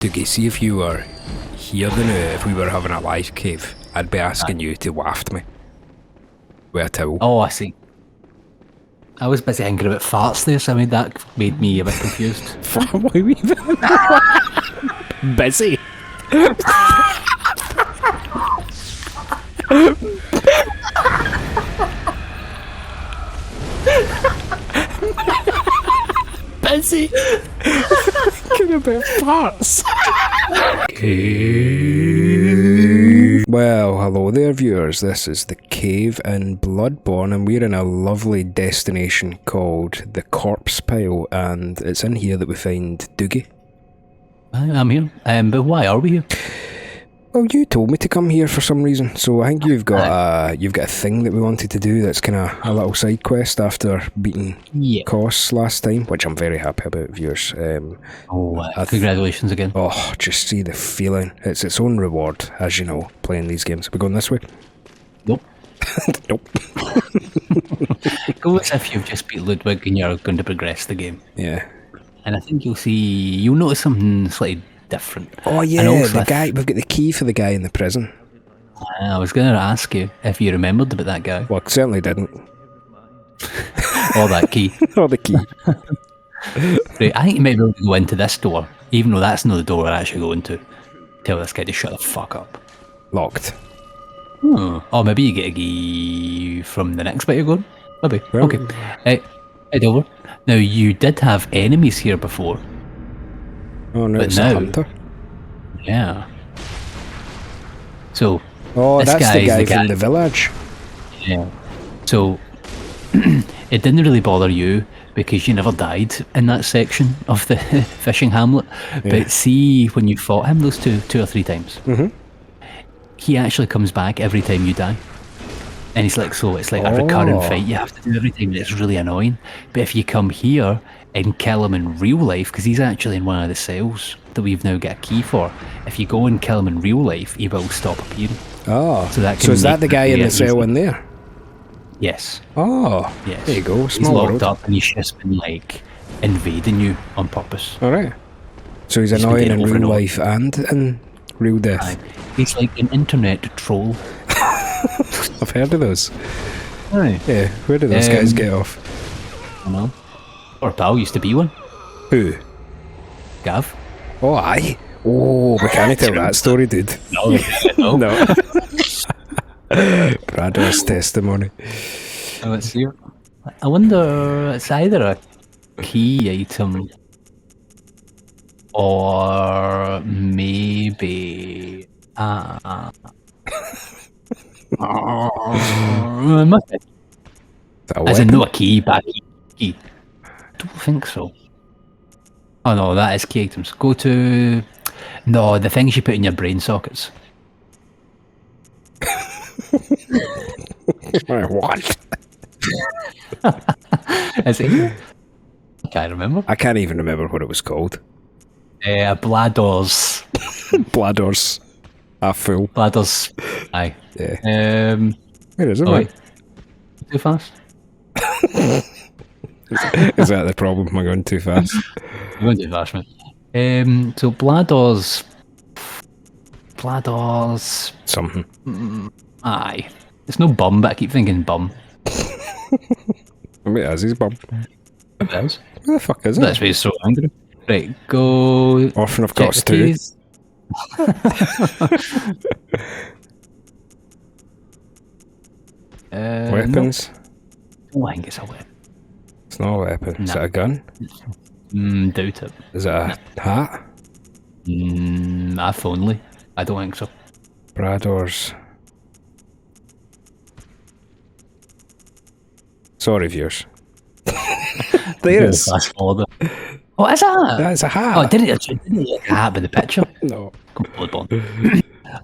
Dougie, see if you were here the now, if we were having a live cave, I'd be asking you to waft me with a towel. Oh, I see. I was busy thinking about farts there, so that made me a bit confused. Why we busy? Busy? Thinking about farts. Well, hello there viewers, this is the cave in Bloodborne and we're in a lovely destination called the Corpse Pile, and it's in here that we find Dougie. I'm here, but why are we here? Well, you told me to come here for some reason, so I think you've got a thing that we wanted to do that's kind of a little side quest after beating costs last time, which I'm very happy about, viewers. Congratulations again. Oh, just see the feeling. It's its own reward, as you know, playing these games. We're going this way? Nope. Nope. Go as if you've just beat Ludwig and you're going to progress the game. Yeah. And I think you'll notice something slightly different. Oh yeah, the guy, we've got the key for the guy in the prison. I was going to ask you if you remembered about that guy. Well, I certainly didn't. Or that key. Or the key. Right, I think you might be able to go into this door, even though that's not the door we're actually going to. Tell this guy to shut the fuck up. Locked. Or maybe you get a key from the next bit you're going. Maybe. Well, okay. Head over. Now, you did have enemies here before. Oh no, it's a hunter. Yeah. So. Oh, that's the guy from the village. Yeah. So, it didn't really bother you because you never died in that section of the fishing hamlet. Yeah. But see, when you fought him those two or three times, he actually comes back every time you die. And it's like a recurring fight you have to do every time. It's really annoying. But if you come here and kill him in real life, because he's actually in one of the cells that we've now got a key for, if you go and kill him in real life, he will stop appearing. Oh, so is that the guy in the cell in there? Yes. Oh, yes. There you go. He's locked up and he's just been invading you on purpose. Alright. So he's annoying in real life and in real death. He's like an internet troll. I've heard of those. Aye. Yeah, where do those guys get off? I know. Our pal used to be one. Who? Gav. Oh, aye. Oh, we can't tell that story, dude. No. No. Brad's testimony. Let's see. I wonder, it's either a key item or maybe must be. As in not a key, but a key. I don't think so. Oh no, that is key items. Go to... No, the things you put in your brain sockets. What? Is it here? I can't remember. I can't even remember what it was called. Bladders. Bladders. Full. Bladders. Aye. Yeah. Where is it? Wait. Too fast? Is that the problem? Am I going too fast? I'm going too fast, man. So Bladders. Something. Aye. It's no bum, but I keep thinking bum. It is his bum. It is. Where the fuck is it? That's why he's so angry. Right, go... Orphan of Cost 2. Weapons? No. I think it's a weapon. It's not a weapon. No. Is it a gun? Doubt it. Is it a hat? If only. I don't think so. Bradors. Sorry, viewers. There is. Fast forward. Oh, is that? That's a hat. Oh, didn't it look a hat with the picture? No.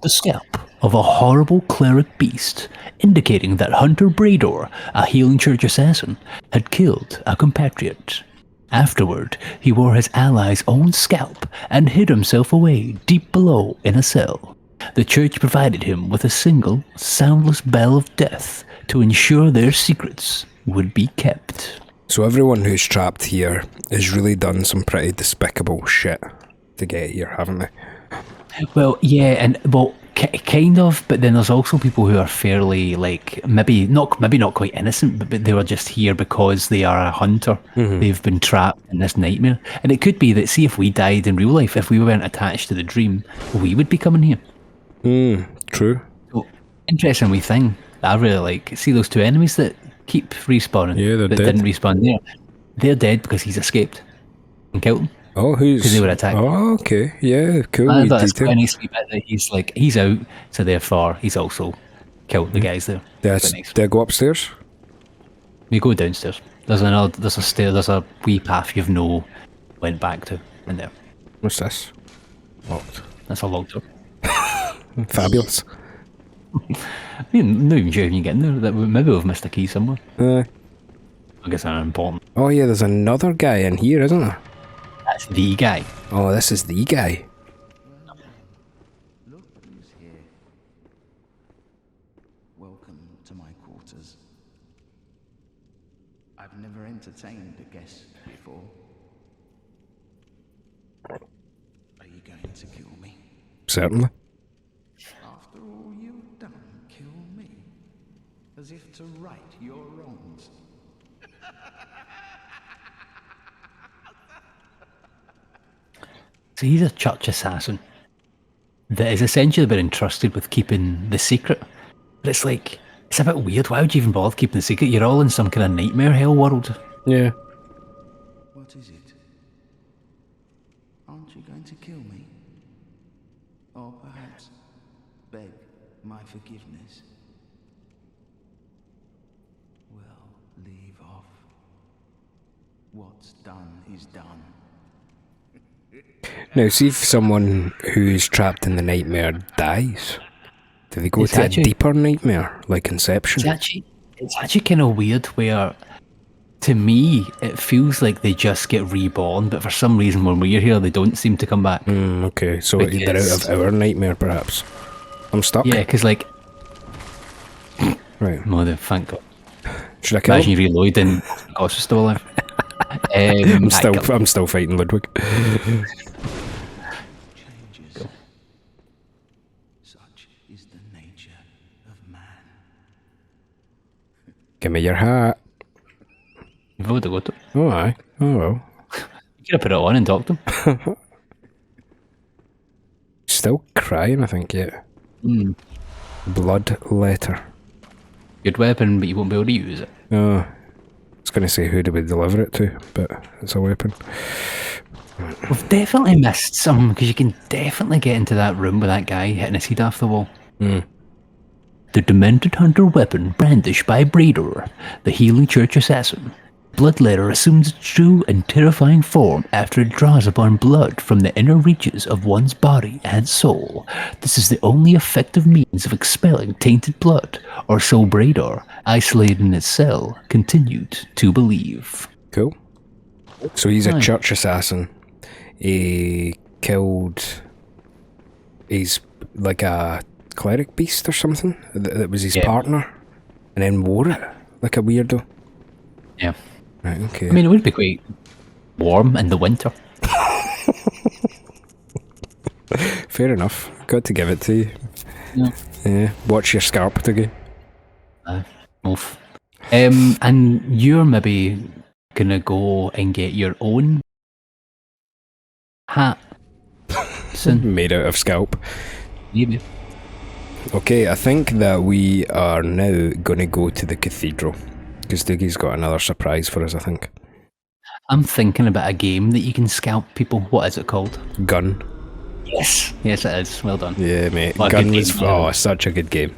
The scalp of a horrible cleric beast, indicating that Hunter Brador, a healing church assassin, had killed a compatriot. Afterward, he wore his ally's own scalp and hid himself away deep below in a cell. The church provided him with a single, soundless bell of death to ensure their secrets would be kept. So everyone who's trapped here has really done some pretty despicable shit. to get here, haven't they? Well, yeah, and well, kind of, but then there's also people who are fairly like maybe not quite innocent, but they were just here because they are a hunter. They've been trapped in this nightmare, and it could be that, see, if we died in real life, if we weren't attached to the dream, we would be coming here. True. So, interesting wee thing that I really like. See those two enemies that keep respawning? Yeah, they're that dead. Didn't respawn there. They're dead because he's escaped and killed them. Oh, who's? Because they were attacked. Oh, okay. Yeah, cool. I thought it's quite a nice wee bit that he's out, so therefore he's also killed the guys there. Nice. Do I go upstairs? We go downstairs. There's a stair, there's a wee path you've went back to in there. What's this? Locked. That's a locked door. Fabulous. I'm not even sure if you can get in there. Maybe we've missed a key somewhere. I guess that's important. Oh yeah, there's another guy in here, isn't there? That's the guy. Oh, this is the guy. Look who's here. Welcome to my quarters. I've never entertained a guest before. Are you going to kill me? Certainly. After all you've done, kill me? As if to right your wrongs. So he's a church assassin that is essentially been entrusted with keeping the secret. But it's like, it's a bit weird. Why would you even bother keeping the secret? You're all in some kind of nightmare hell world. Yeah. What is it? Aren't you going to kill me? Or perhaps beg my forgiveness? Well, leave off. What's done is done. Now, see if someone who's trapped in the nightmare dies. Do they go to a deeper nightmare, like Inception? It's actually kind of weird where, to me, it feels like they just get reborn, but for some reason when we're here, they don't seem to come back. Okay, so they're out of our nightmare, perhaps. I'm stuck. Yeah, because like... Right. Mother, thank God. Should I kill Imagine him? you reload and Ghost is still alive. I'm still fighting Ludwig. Changes. Such is the nature of man. Give me your hat. You've already got it. Oh, aye. Oh, well. You could have put it on and talked to him. Still crying, I think, yeah. Blood letter. Good weapon, but you won't be able to use it. Oh. I was going to say who do we deliver it to, but it's a weapon. We've definitely missed some, because you can definitely get into that room with that guy hitting his head off the wall. The demented hunter weapon brandished by Breeder, the healing church assassin. Bloodletter assumes its true and terrifying form after it draws upon blood from the inner reaches of one's body and soul. This is the only effective means of expelling tainted blood, or so Breeder, isolated in his cell, continued to believe. Cool. So he's a church assassin. He killed... He's like a cleric beast or something that was his partner, and then wore it like a weirdo. Yeah. Right, okay. I mean, it would be quite warm in the winter. Fair enough. Got to give it to you. Yeah. Yeah. Watch your scalp, Dougie. Oof. And you're maybe gonna go and get your own hat soon. Made out of scalp. Maybe. Okay, I think that we are now going to go to the cathedral. Because Dougie's got another surprise for us, I think. I'm thinking about a game that you can scalp people. What is it called? Gun. Yes. Yes, it is. Well done. Yeah, mate. What Gun was such a good game.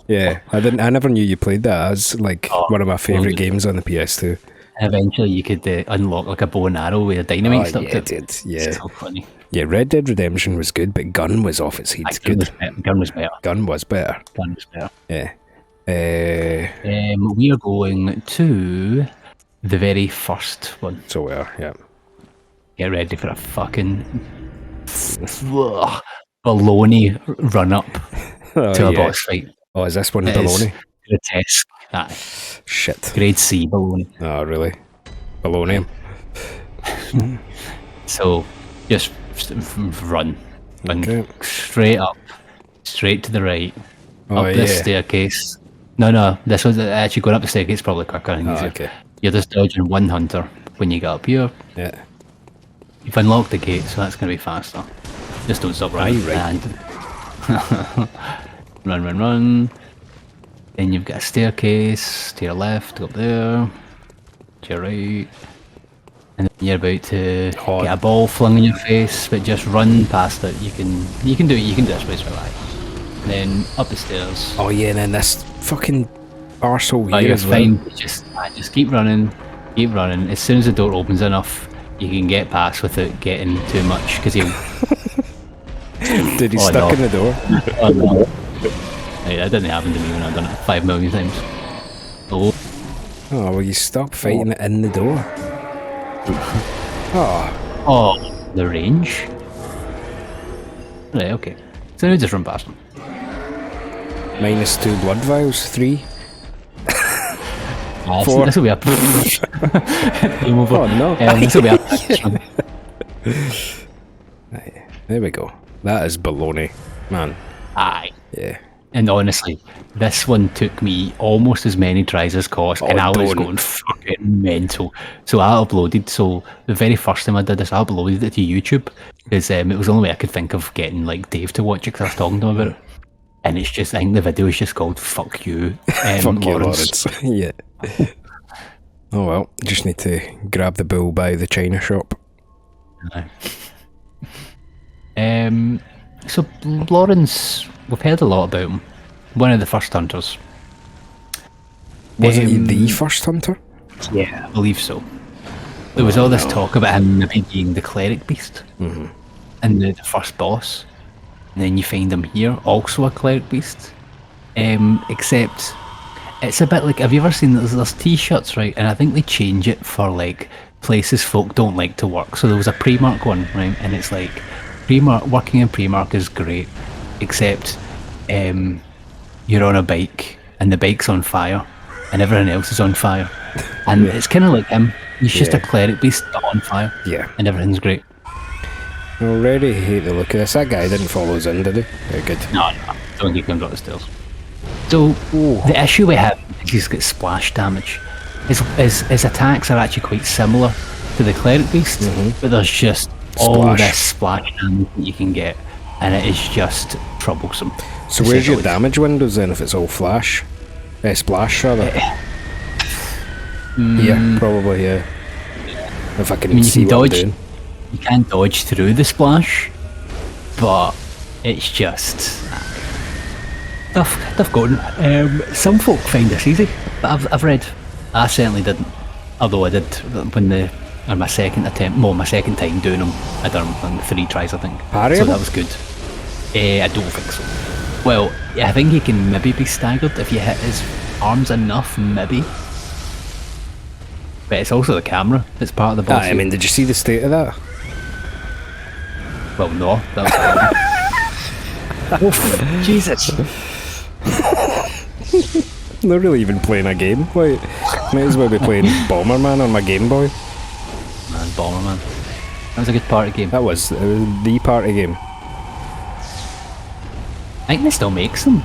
Yeah, I never knew you played that. As like one of my favourite games on the PS2. Eventually, you could unlock like a bow and arrow with a dynamite stuck to it. Did. Yeah. It's so funny. Yeah, Red Dead Redemption was good, but Gun was off its head. Good. Gun was better. Gun was better. Gun was better. Yeah. We are going to the very first one. So we are, yeah. Get ready for a fucking baloney run up to a boss fight. Oh, is this one baloney? Grotesque. Shit. Grade C baloney. Oh, really? Baloney. So, just run. Okay. Straight up, straight to the right, Oh, up this yeah. staircase. No, this was actually going up the staircase probably quicker and easier. Okay. You're just dodging one hunter when you get up here. Yeah. You've unlocked the gate, so that's going to be faster. Just don't stop running. Right. And run. Then you've got a staircase to your left, go up there, to your right. And then you're about to get a ball flung in your face, but just run past it. You can do it. You can do this way, right? And then up the stairs. Oh yeah, and then this fucking arsehole Oh, here you're as well. fine. Just keep running. Keep running. As soon as the door opens enough, you can get past without getting too much, because he'll... Did he stuck in the door? Oh, no. Yeah, that didn't happen to me when I've done it 5 million times. Oh. Oh, well, you stop fighting it in the door. Oh. Oh, the range? Right, okay. So now just run past him. -2 blood vials, 3. 4. This will be a... Game over. Oh, no. This will be a... Right, there we go. That is baloney. Man. Aye. Yeah. And honestly, this one took me almost as many tries as cost, and I was going fucking mental. So I uploaded, the very first time I did this, I uploaded it to YouTube, because it was the only way I could think of getting like Dave to watch it, because I was talking to him about it. And it's just, I think the video is just called Fuck You, Fuck you, Laurence. Yeah. Oh well, just need to grab the bull by the china shop. So Laurence, we've heard a lot about him. One of the first hunters. Wasn't he the first hunter? Yeah, I believe so. There was all this talk about him maybe being the cleric beast, and the first boss. And then you find him here, also a cleric beast. Except it's a bit like, have you ever seen there's t-shirts, right? And I think they change it for like places folk don't like to work. So there was a Primark one, right? And it's like, working in Primark is great, except you're on a bike and the bike's on fire and everyone else is on fire. And it's kind of like him. He's just a cleric beast on fire. Yeah. And everything's great. I already hate the look of this. That guy didn't follow us in, did he? Very good. No, don't get him up the stairs. So the issue we have is he's got splash damage. His attacks are actually quite similar to the cleric beast, but there's just all this splash damage that you can get, and it is just troublesome. So where's your damage windows then if it's all flash? Splash rather? Yeah, probably, yeah. If I can see what I'm doing. You can dodge through the splash, but it's just tough going. Some folk find this easy, but I've read. I certainly didn't. Although I did when on my second attempt, my second time doing them, I done them on 3 tries, I think. So that was good. I don't think so. Well, I think he can maybe be staggered if you hit his arms enough, maybe. But it's also the camera that's part of the boss. I mean, did you see the state of that? Well, no. That was Oof, Jesus. They're really even playing a game. Like, might as well be playing Bomberman on my Game Boy. Man, Bomberman. That was a good party game. It was the party game. I think they still make them.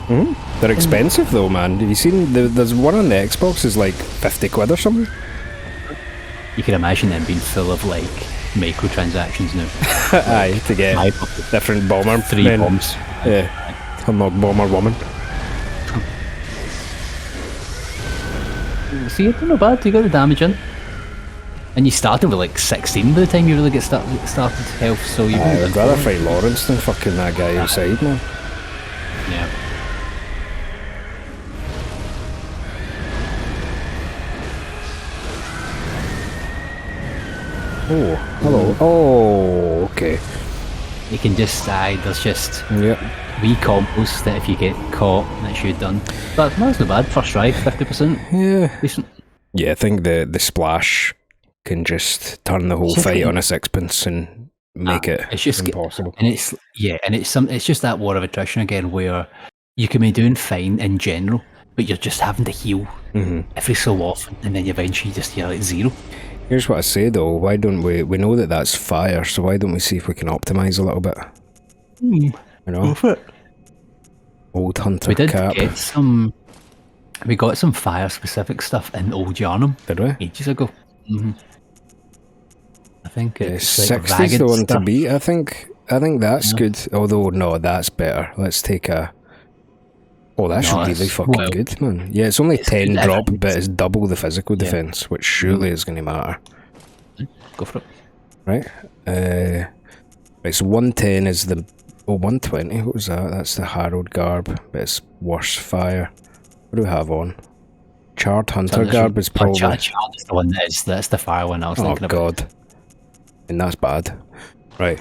They're expensive though, man. Have you seen? There's one on the Xbox is like 50 quid or something. You can imagine them being full of like microtransactions now. Aye, to get different bomber 3 men. bombs. Yeah, unlock bomber woman. See, it's not bad. You got the damage in, and you started with like 16 by the time you really get started health. So you. I'd rather fight Laurence than fucking that guy outside, man. Yeah. Oh, hello. Oh, okay. You can just die. There's just Yep. combos that if you get caught, that's you done. But that's not bad. First try, 50%. Yeah. Decent. Yeah, I think the splash can just turn the whole fight on a sixpence and make it it's just impossible. And it's just that war of attrition again, where you can be doing fine in general, but you're just having to heal every so often, and then eventually you're like 0. Here's what I say though, why don't we know that that's fire, so why don't we see if we can optimise a little bit? You know? Go for it. Old hunter We did cap. get some... We got some fire-specific stuff in Old Yarnum. Did we? Ages ago. I think it's like 60's ragged the one stuff. to beat, I think that's good. Although, no, that's better. Let's take a... Oh, that's No, really it's- fucking well, good, man. Yeah, it's only 10 good. drop, but it's double the physical defense, which surely is going to matter. Go for it. Right? Right, so 110 is the... Oh, 120, what was that? That's the Harrowed Garb, but it's worse fire. What do we have on? Charred Hunter Garb is probably... Charred is the one that's the fire one I was Oh, thinking about. God. And that's bad. Right.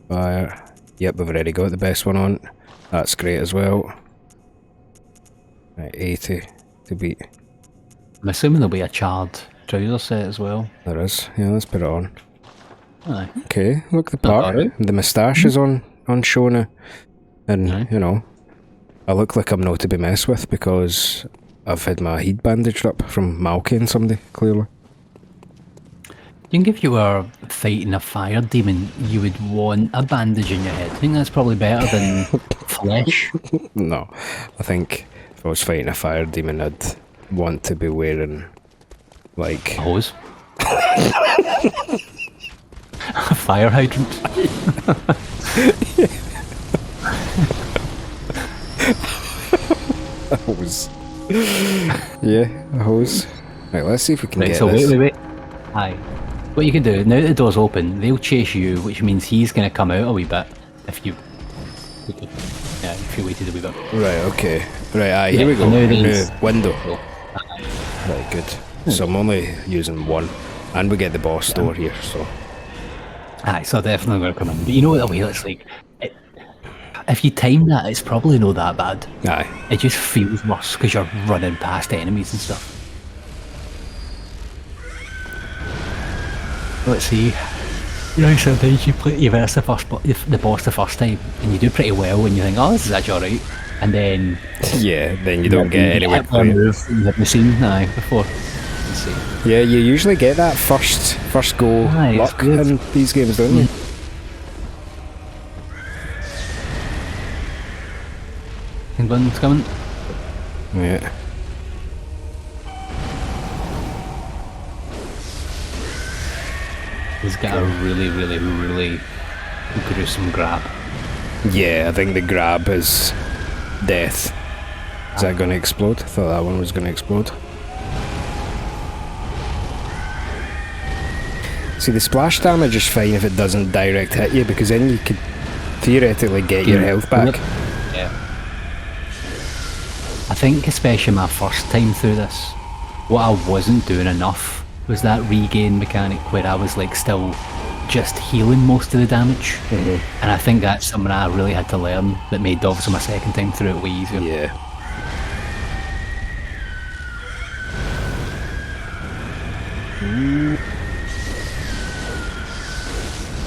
Fire. Yep, we've already got the best one on. That's great as well. Right, 80 to beat. I'm assuming there'll be a charred trouser set as well. There is. Yeah, let's put it on. Aye. Okay, look the part. alright. The moustache is on show now. And, Aye. you know, I look like I'm not to be messed with because I've had my head bandaged up from malking somebody, clearly. I think if you were fighting a fire demon, you would want a bandage in your head. I think that's probably better than flesh. No, I think if I was fighting a fire demon, I'd want to be wearing, like... A hose. A fire hydrant. A hose. Yeah, a hose. Right, let's see if we can Right, get so this. wait. Aye. What you can do, now that the door's open, they'll chase you, which means he's going to come out a wee bit if you... Yeah, if you waited a wee bit. Right, okay. Right, aye, here we go. now New these- window. Oh, Right, good. So I'm only using one. And we get the boss door here, so... aye, so definitely going to come in. But you know what the way it's like? If you time that, it's probably not that bad. Aye. It just feels worse because you're running past enemies and stuff. Let's see. You know, sometimes you verse the boss the first time, and you do pretty well, and you think, oh, this is actually alright. And then... Yeah, then you don't get anywhere hit a playing. move you haven't seen before. Let's see. Yeah, you usually get that first go Aye, it's luck good. in these games, don't you? England's coming. Yeah. He's got a really gruesome grab. Yeah, I think the grab is death. Is that going to explode? I thought that one was going to explode. See, the splash damage is fine if it doesn't direct hit you, because then you could theoretically get your health back. Yeah. I think especially my first time through this, what I wasn't doing enough was that regain mechanic where I was like still just healing most of the damage. And I think that's something I really had to learn that made obviously my second time through it way easier. Yeah.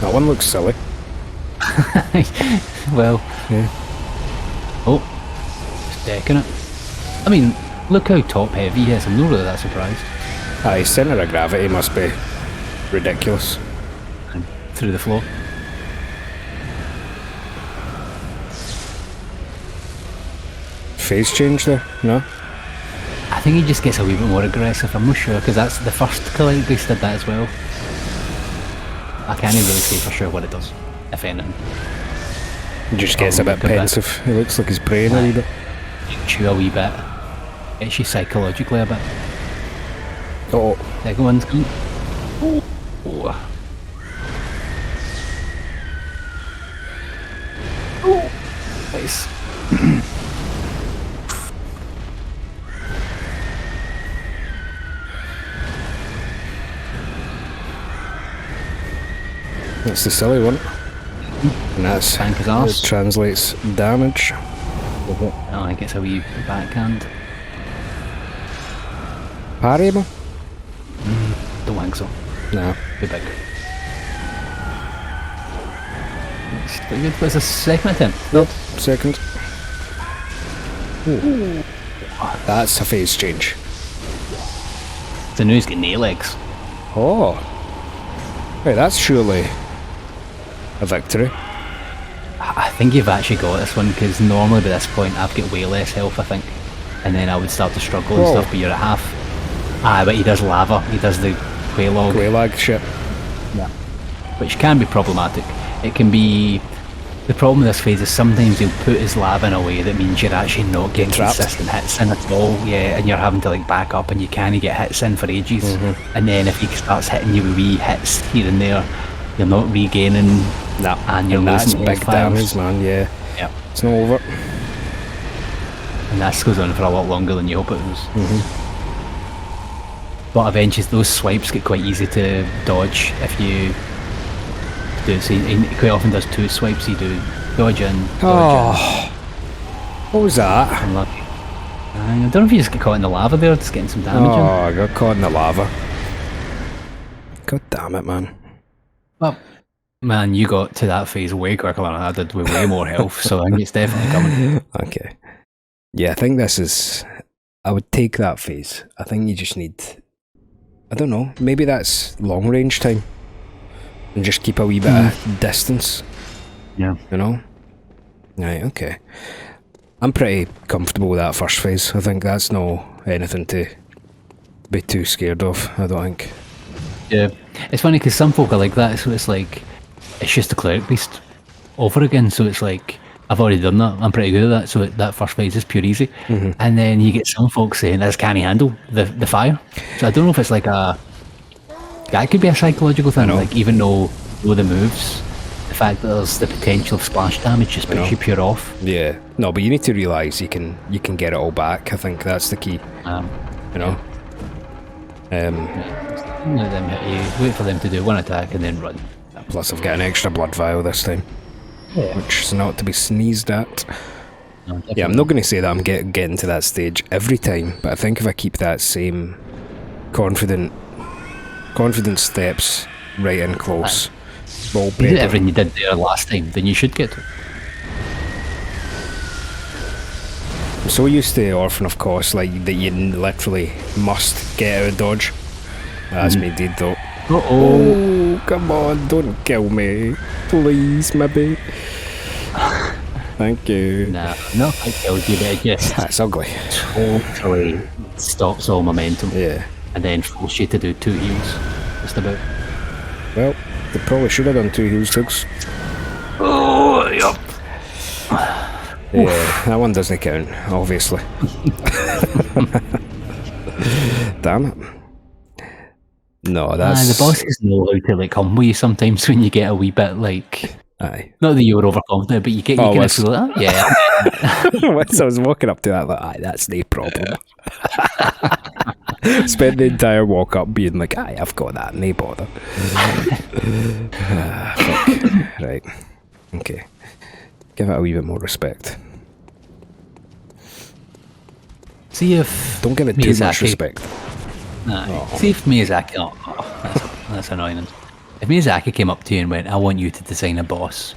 That one looks silly. Well, Yeah. oh, just decking it. I mean, look how top heavy he is, I'm not really that surprised. Aye, centre of gravity must be ridiculous. And through the floor. Phase change there? No? I think he just gets a wee bit more aggressive, I'm not sure, because that's the first Caligula did that as well. I can't even really say for sure what it does, if anything. He just gets a bit look at that. pensive. He looks like he's praying a wee bit. Gets you a wee bit. Gets you psychologically a bit. Oh, Second one's coming. Oh. Oh. Nice. that's the silly one. And that's Thank his arse. it translates damage. Oh, I guess a wee backhand. Parryable? Don't think so. No. Be big. It's pretty good. What's the second attempt? Nope. Second. Ooh. That's a phase change. So now he's got no legs. Oh. Right, that's surely a victory. I think you've actually got this one, because normally by this point I've got way less health, I think. And then I would start to struggle and stuff, but you're at half. But he does lava. He does the Quailag shit. Yeah. Which can be problematic. It can be... The problem with this phase is sometimes he'll put his lava in a way that means you're actually not getting consistent hits in at all, yeah, and you're having to like back up and you can't get hits in for ages. And then if he starts hitting you with wee hits here and there, you're not regaining and you're losing big damage, man, yeah. It's not over. And this goes on for a lot longer than you hope it was. But eventually those swipes get quite easy to dodge if you do. So he quite often does 2 swipes. You do dodge in, dodge in. What was that? Unlucky. I don't know if you just get caught in the lava there, just getting some damage in. I got caught in the lava. God damn it, man. Well, man, you got to that phase way quicker than I did with way more health, so I think it's definitely coming. Okay. Yeah, I think this is... I would take that phase. I think you just need... I don't know, maybe that's long range time. And just keep a wee bit of distance. Yeah. You know? Right, okay. I'm pretty comfortable with that first phase. I think that's no anything to be too scared of, I don't think. Yeah. It's funny because some folk are like that, so it's like, it's just a cleric beast over again, so it's like, I've already done that, I'm pretty good at that, so that first phase is pure easy. And then you get some folks saying, this can't handle the fire. So I don't know if it's like a... That could be a psychological thing, like even though the moves, the fact that there's the potential of splash damage just puts you pure off. Yeah. No, but you need to realise you can get it all back. I think that's the key. You know? Let them hit you, wait for them to do one attack and then run. Plus I've got an extra blood vial this time. Which is not to be sneezed at. No, yeah, I'm not going to say that I'm getting to that stage every time, but I think if I keep that same confident steps right in close, you did everything you did there last time, then you should get to it. I'm so used to Orphan of Course, like that you literally must get out of dodge. That's me did though. Oh, come on, don't kill me. Please, maybe. Thank you. Nah, not I killed you, but it just... That's ugly. Totally stops all momentum. Yeah. And then force you to do 2 heals, just about. Well, they probably should have done 2 heals, folks. Oh, yep. Yeah, that one doesn't count, obviously. Damn it. No, that's... the bosses know how to like humble you sometimes when you get a wee bit like... Aye. Not that you were overconfident, but you get kind of feel like, yeah. Once I was walking up to that, like, aye, that's no problem. Spent the entire walk up being like, aye, I've got that, no bother. Fuck. Right. Okay. Give it a wee bit more respect. See if... Don't give it too much respect. Nah, see if Miyazaki... that's annoying. If Miyazaki came up to you and went, I want you to design a boss,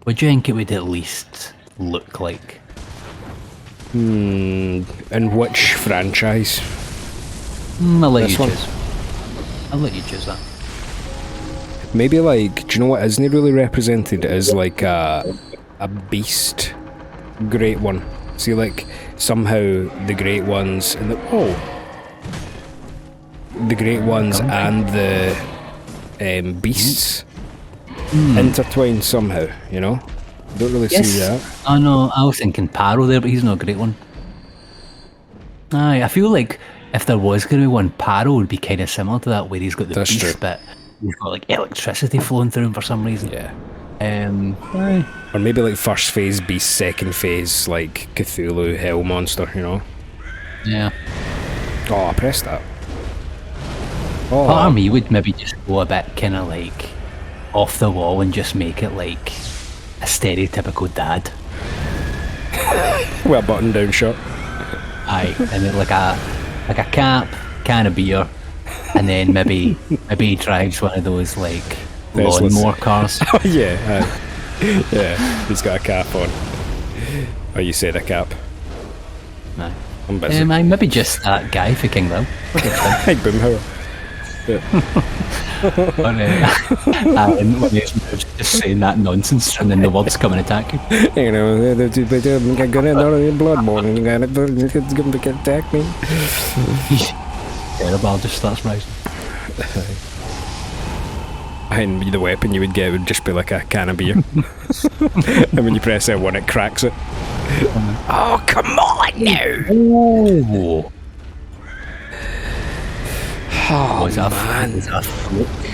what do you think it would at least look like? In which franchise? I'll let you one? choose. I'll let you choose that. Maybe like, do you know what isn't really represented as like a beast great one? See, like somehow the great ones and the great ones and the beasts intertwined somehow, you know? Don't really see that. Oh no, I was thinking Paro there, but he's not a great one. Aye, I feel like if there was going to be one, Paro would be kind of similar to that, where he's got the beast bit. He's got like electricity flowing through him for some reason. Yeah. Aye. Or maybe like first phase beast, second phase like Cthulhu hell monster, you know? Yeah. Oh, I pressed that. Oh. Part of me would maybe just go a bit kind of like off the wall and just make it like a stereotypical dad. With a button down shirt. Aye, and then like a cap, can of beer, and then maybe he drives one of those like lawnmower cars. Oh yeah, yeah, he's got a cap on. Oh, you said a cap. Aye. I'm busy. Maybe just that guy for King Lil. Big Boomhauer. Yeah. And when he's just saying that nonsense and then the words come and attack you. You know, they're gonna Bloodborne, you gotta attack me. Terrible, just starts rising. And the weapon you would get would just be like a can of beer. And when you press L1 it cracks it. Oh, come on now! Ooh. Oh, man.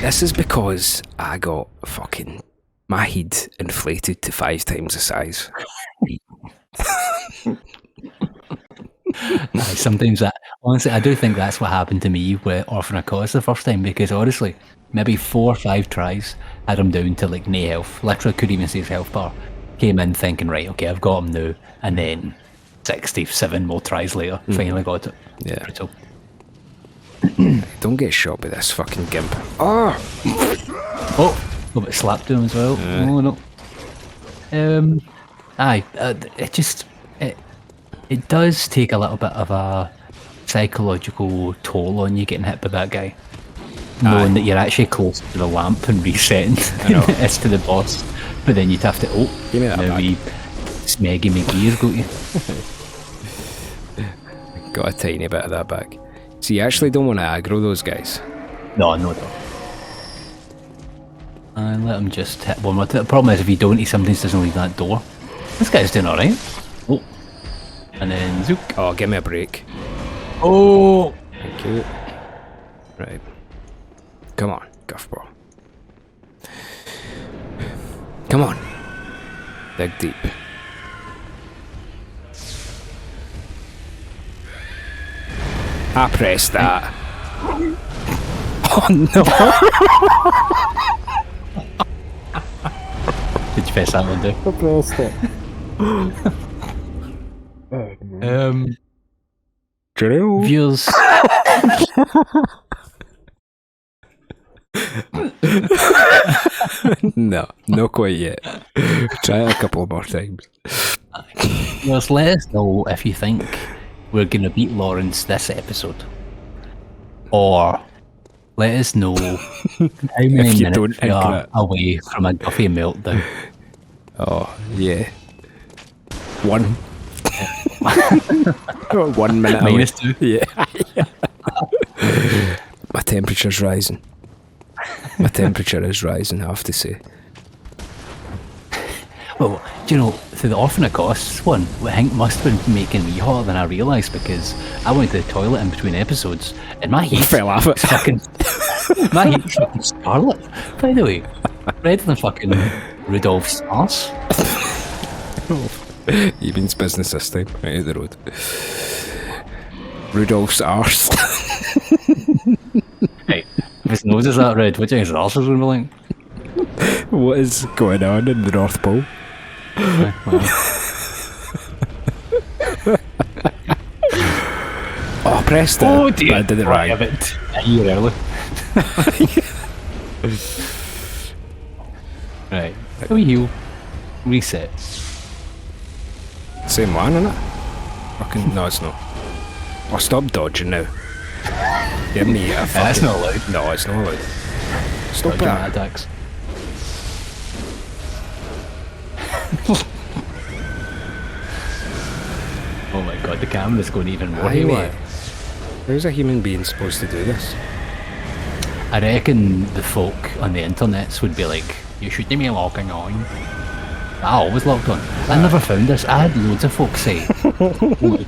This is because I got fucking my head inflated to 5 times the size. Sometimes that, honestly, I do think that's what happened to me with Orphan of Cause the first time, because honestly, maybe 4 or 5 tries had him down to like no health. Literally couldn't even see his health bar. Came in thinking, right, okay, I've got him now, and then 67 more tries later, finally got it. Yeah. Brutal. Don't get shot by this fucking gimp. Oh! Oh, a bit slapped him as well. Oh no. It does take a little bit of a psychological toll on you getting hit by that guy. Knowing that you're actually close to the lamp and resetting as to the boss. But then you'd have to, give me that now we Smeggy McGee's got you. Got a tiny bit of that back. So you actually don't want to aggro those guys? No. And let him just hit one more. The problem is if you don't, he sometimes doesn't leave that door. This guy's doing alright. Oh. And then zook. Oh, give me a break. Oh! Thank you. Right. Come on, Guffbaw. Come on. Dig deep. I pressed that. Oh no! Did you press that one, dude? I pressed it. Drill. Viewers. No, not quite yet. Try it a couple more times. Viewers, let us know if you think we're going to beat Laurence this episode. Or let us know how many minutes we are away from a Guffy meltdown. Oh, yeah. 1. 1 minute away. -2. Yeah. My temperature's rising. My temperature is rising, I have to say. Well, do you know, through the Orphan of Costs one, I think must have been making me hotter than I realised, because I went to the toilet in between episodes and my heat fell off it. Fucking, my heat's fucking scarlet, by the way. Redder than fucking Rudolph's arse. He means business this time, right out the road. Rudolph's arse. Hey, if his nose is that red, what do you think his arse is going to be like? What is going on in the North Pole? Oh, pressed it. Oh dear. I did it right. A year early. Right. Go heal. Reset. Same one, innit? Fucking no, it's not. Oh, stop dodging now. Give me a fucking... That's not allowed. No, it's not allowed. Stop Dodging that. attacks. Oh my god, the camera's going even more haywire. How's a human being supposed to do this? I reckon the folk on the internets would be like, you shouldn't be logging on. I always logged on. I never found this. I had loads of folk say, look,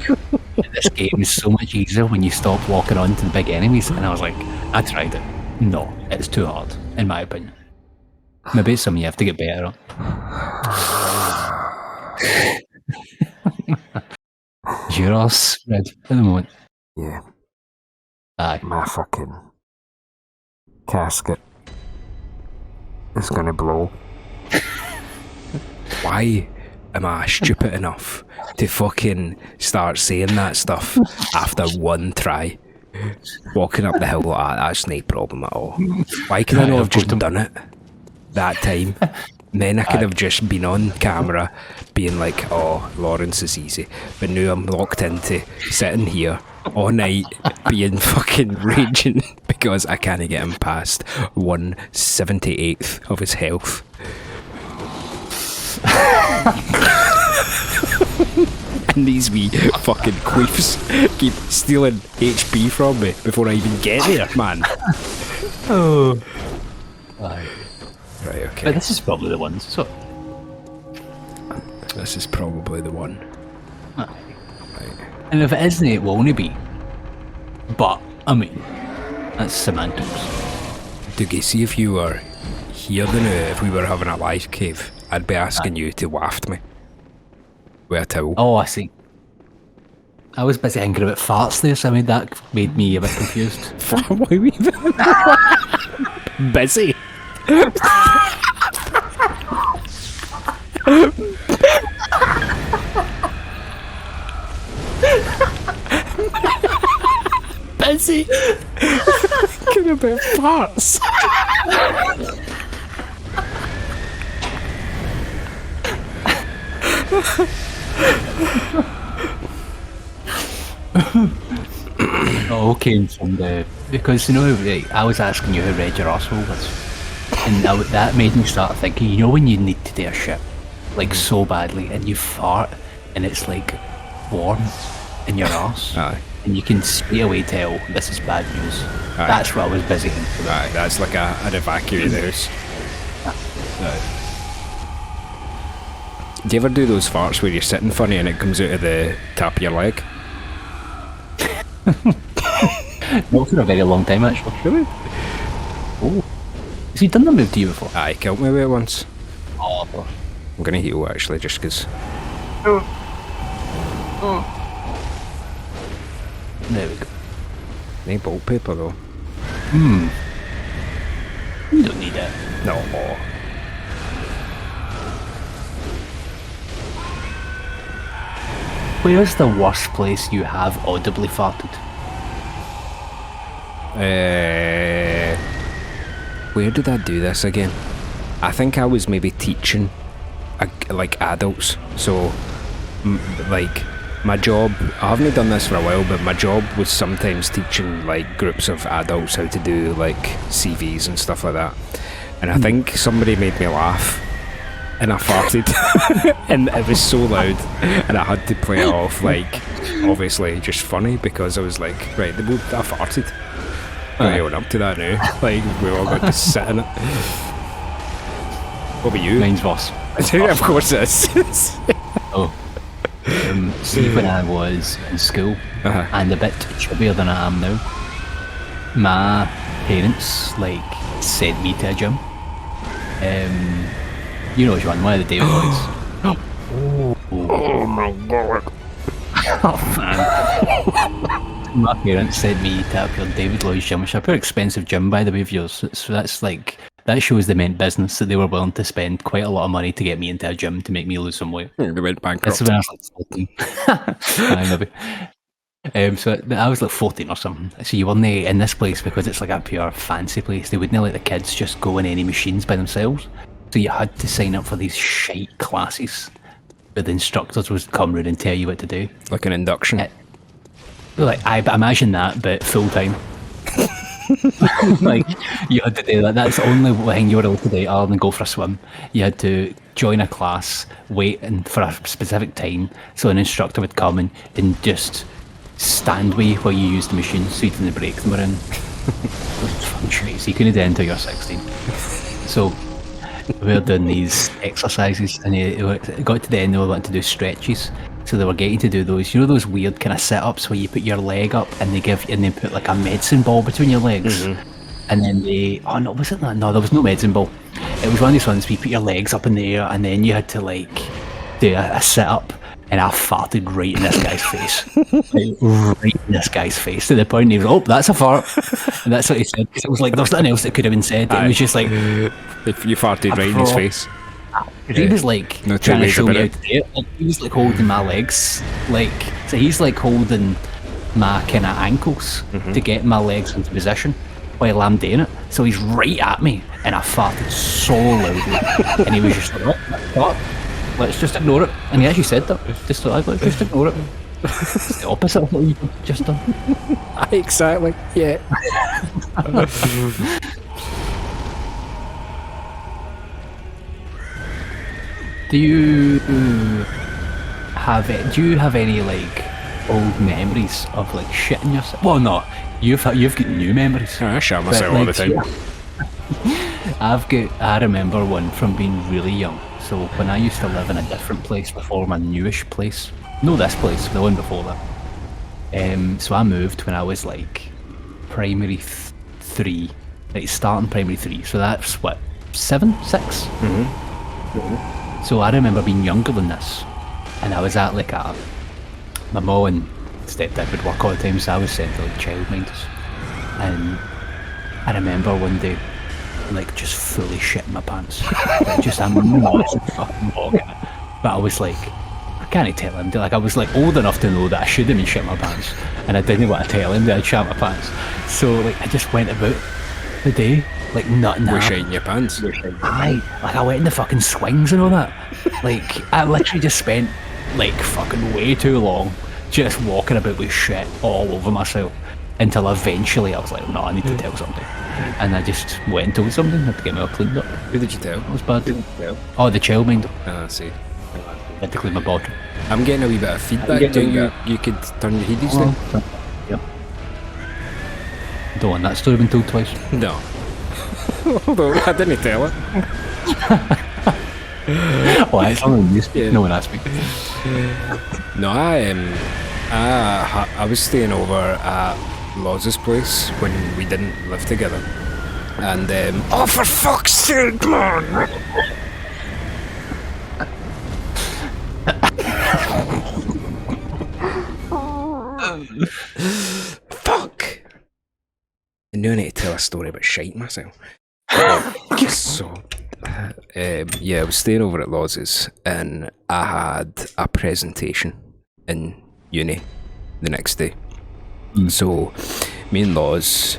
this game is so much easier when you stop walking on to the big enemies. And I was like, I tried it. No, it's too hard, in my opinion. Maybe it's something you have to get better on. Your ass red at the moment. Yeah. Aye. My fucking casket is gonna blow. Why am I stupid enough to fucking start saying that stuff after one try? Walking up the hill like that, that's no problem at all. Why can I not have just done it that time? then I could have just been on camera being like, oh, Laurence is easy. But now I'm locked into sitting here all night being fucking raging because I can't get him past 1/78th of his health. And these wee fucking queefs keep stealing HP from me before I even get there, man. Oh. Right, okay. but this is probably the one. So this is probably the one. Right. And if it isn't, it will only be. But I mean, that's semantics. Dougie, see if you were here now, if we were having a live cave, I'd be asking you to waft me with a towel. Oh, I see. I was busy thinking about farts there, so that made me a bit confused. Why we busy? Busy? Thinking about farts. Oh, okay, and because I was asking you how red your arsehole was, and that made me start thinking. When you need to do a shit like so badly, and you fart, and it's like warm in your arse, and you can straight away tell this is bad news. Aye. That's what I was busy thinking. Aye, that's like an evacuated house. Do you ever do those farts where you're sitting funny and it comes out of the top of your leg? Not for a very long time, actually. Really? Oh. Has he done the move to you before? Aye, killed me with it once. Oh, boy. I'm gonna heal actually, just because. There we go. No bolt paper though. You don't need it. No. Where's the worst place you have audibly farted? Where did I do this again? I think I was maybe teaching like adults, so like my job, I haven't done this for a while, but my job was sometimes teaching like groups of adults how to do like CVs and stuff like that, and I think somebody made me laugh and I farted and it was so loud and I had to play it off like obviously just funny, because I was like, right, I farted. I own up to that now. Like, we all got to sit in it. What about you? Mine's worse. Of course it is. See, when I was in school, and a bit chubbier than I am now, my parents sent me to a gym. You know which one of the David Boys. Oh my god. Oh man. My parents sent me to up your David Lloyd's gym, which is a pretty expensive gym, by the way, of yours. So that's like, that shows they meant business, that they were willing to spend quite a lot of money to get me into a gym to make me lose some weight. They went bankrupt. That's when I was like 14. So I was like 14 or something. So you weren't in this place because it's like a pure fancy place. They wouldn't let the kids just go in any machines by themselves. So you had to sign up for these shite classes where the instructors would come round and tell you what to do. Like an induction. I imagine that, but full time. Like, you had to do that. That's the only thing you were able to do other than go for a swim. You had to join a class, wait for a specific time, so an instructor would come and just stand with you while you used the machine, so you didn't break them around. It was fun shit. So you couldn't do it until you're 16. So we were doing these exercises, and it got to the end, they were wanting to do stretches. So they were getting to do those, those weird kind of setups where you put your leg up and they put like a medicine ball between your legs. And then was it that? No, there was no medicine ball. It was one of these ones where you put your legs up in the air and then you had to do a sit-up, and I farted right in this guy's face. Right in this guy's face, to the point he was, oh, that's a fart. And that's what he said, because it was like, there was nothing else that could have been said. It was just like... If you farted right in his face. He was trying to show me how to do it. He was holding my legs, so he's holding my kind of ankles to get my legs into position, while I'm doing it. So he's right at me, and I farted so loudly, and he was just like, "What? Let's just ignore it." And he actually said that. Just like, let's just ignore it. It's the opposite of what you just done. Exactly. Yeah. Do you have any like old memories of like shitting yourself? Well, no, you've got new memories. I shot myself all the time. I remember one from being really young. So when I used to live in a different place before my newish place, no, this place, the one before that. So I moved when I was like primary 3, like starting primary 3. So that's what, 7, 6. So I remember being younger than this, and I was at like my mum and stepdad would work all the time, so I was sent to like childminders. And I remember one day, like just fully shitting my pants. Like, just a massive fucking bog in it. But I was like, I can't tell him. Like I was like old enough to know that I should have been shitting my pants, and I didn't want to tell him that I'd shat my pants. So like I just went about the day like nothing happened. We're shitting your pants. Aye, like I went in the fucking swings and all that. Like I literally just spent like fucking way too long just walking about with shit all over myself, until eventually I was like, no, I need to tell somebody. And I just went and told somebody. I had to get me all cleaned up. Who did you tell? It was bad. Oh, the childminder. Ah, I see. I had to clean my body. I'm getting a wee bit of feedback. Do you could turn your headies down? Yep. Don't want that story been told twice. No. Although I didn't tell it. Well, it's only you speak. No one asked me. No, I was staying over at Loz's place when we didn't live together, and oh, for fuck's sake, man! Fuck! I knew I need to tell a story about shite myself. So, yeah, I was staying over at Loz's, and I had a presentation in uni the next day. So, me and Loz,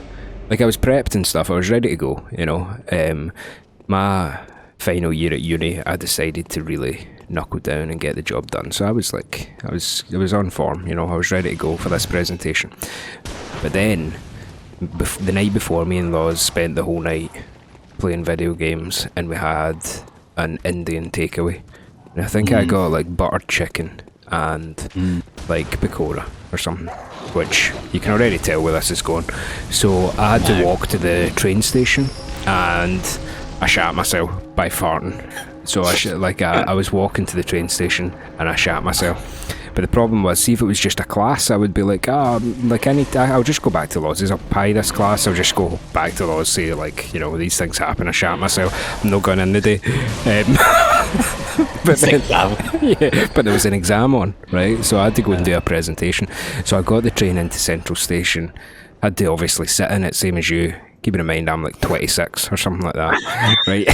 like I was prepped and stuff, I was ready to go, you know. My final year at uni, I decided to really knuckle down and get the job done. So I was like, I was on form, you know, I was ready to go for this presentation. But then, the night before, me and Loz spent the whole night playing video games, and we had an Indian takeaway. And I think I got like buttered chicken and like pakora or something, which you can already tell where this is going. So I had to walk to the train station, and I shat myself by farting. So I was walking to the train station and I shat myself. But the problem was, see if it was just a class, I would be like, I'll just go back to Loz's, I'll pie this class, I'll just go back to Loz, say like, you know, these things happen, I shat myself, I'm not going in the day. But then, yeah, but there was an exam on, right? So I had to go and do a presentation. So I got the train into Central Station, had to obviously sit in it, same as you. Keeping in mind I'm like 26 or something like that, right?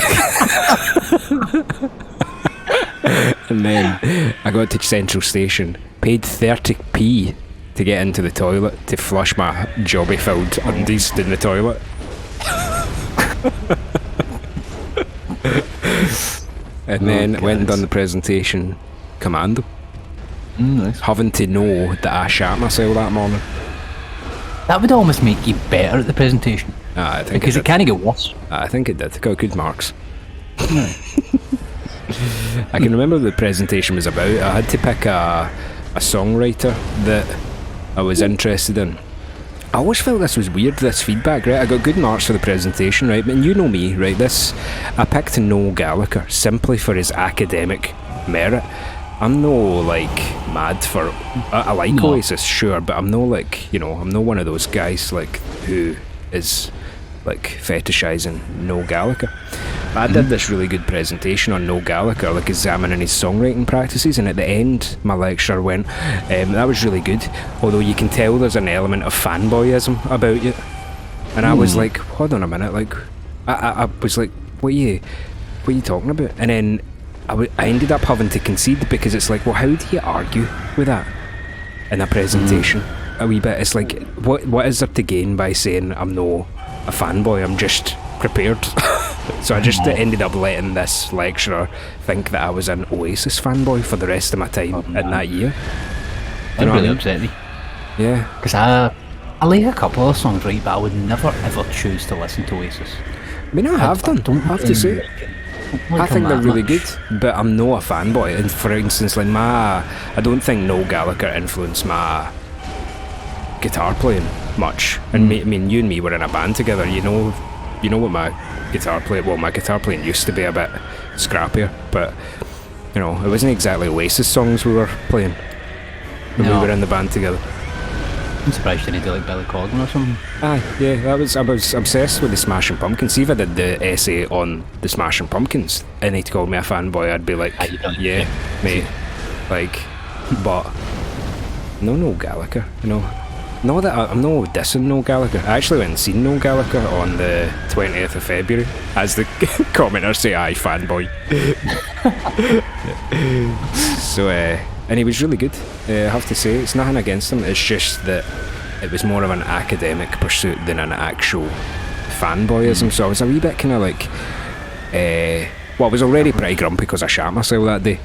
And then I got to Central Station, paid 30p to get into the toilet to flush my jobby-filled undies in the toilet. And then went and done the presentation commando. Nice. Having to know that I shat myself that morning. That would almost make you better at the presentation. I think because it can't get worse. I think it did. Got good marks. I can remember what the presentation was about. I had to pick a songwriter that I was interested in. I always felt this was weird, this feedback, right? I got good marks for the presentation, right? But you know me, right? I picked Noel Gallagher simply for his academic merit. I'm no like mad for I like Oasis, sure, but I'm no like, you know, I'm no one of those guys like who is like fetishizing Noel Gallagher. I did this really good presentation on Noel Gallagher, like examining his songwriting practices, and at the end my lecturer went, that was really good, although you can tell there's an element of fanboyism about you. And I was like, hold on a minute, like I was like, what are you talking about? And then I ended up having to concede, because it's like, well, how do you argue with that in a presentation? A wee bit, it's like, what is there to gain by saying I'm no a fanboy. I'm just prepared. So I just ended up letting this lecturer think that I was an Oasis fanboy for the rest of my time in that year. That really upset me. Yeah. Because I like a couple of songs, right, but I would never ever choose to listen to Oasis. I mean, I have done, I have to say. I think they're really good, but I'm not a fanboy. And for instance, like I don't think Noel Gallagher influenced my guitar playing much. And I mean, you and me were in a band together. You know what my guitar playing used to be a bit scrappier, but you know, it wasn't exactly Oasis songs we were playing when we were in the band together. I'm surprised you didn't do like Billy Corgan or something. Aye, yeah, I was obsessed with the Smashing Pumpkins. See if I did the essay on the Smashing Pumpkins and they'd call me a fanboy, I'd be like, yeah, mate, like, but no Noel Gallagher, you know. No, that I'm no dissing Noel Gallagher. I actually went and seen Noel Gallagher on the 20th of February, as the commenters say, aye, fanboy. So, and he was really good, I have to say. It's nothing against him, it's just that it was more of an academic pursuit than an actual fanboyism. So I was a wee bit kind of like, well, I was already pretty grumpy because I shat myself that day.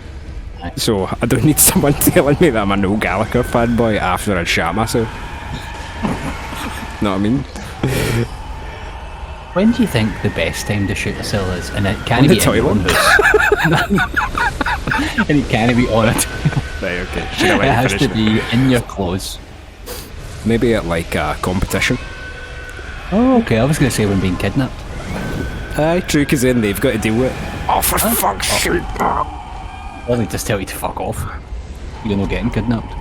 So I don't need someone telling me that I'm a Noel Gallagher fanboy after I'd shat myself. Know what I mean? When do you think the best time to shoot yourself is? And it can't be in your own house. And it can't be on it. Right, okay. It has to be in your clothes. Maybe at like a competition. Oh, okay. I was going to say when being kidnapped. Aye, true, because then they've got to deal with it. Oh, for fuck's sake. Well, they just tell you to fuck off. You're not getting kidnapped.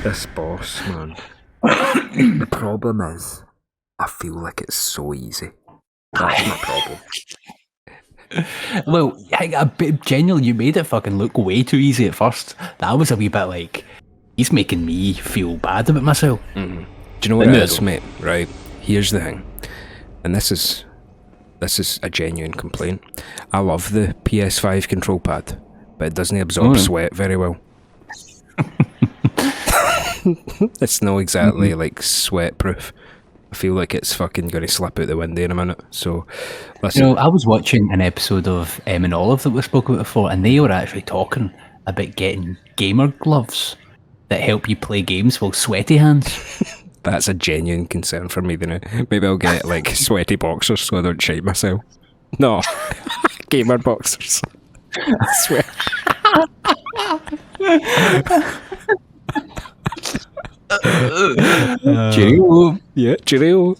This boss, man. The problem is, I feel like it's so easy. That's my problem. Well, genuinely, you made it fucking look way too easy at first. That was a wee bit like, he's making me feel bad about myself. Mm-hmm. Do you know what it is, mate? Right, here's the thing. And this is a genuine complaint. I love the PS5 control pad, but it doesn't absorb sweat very well. It's not exactly like sweat proof. I feel like it's fucking going to slip out the window in a minute. So, listen. You know, I was watching an episode of and Olive that we spoke about before, and they were actually talking about getting gamer gloves that help you play games with sweaty hands. That's a genuine concern for me, then. Maybe I'll get like sweaty boxers so I don't shite myself. No, gamer boxers. I swear. Cheerio. Yeah, cheerio.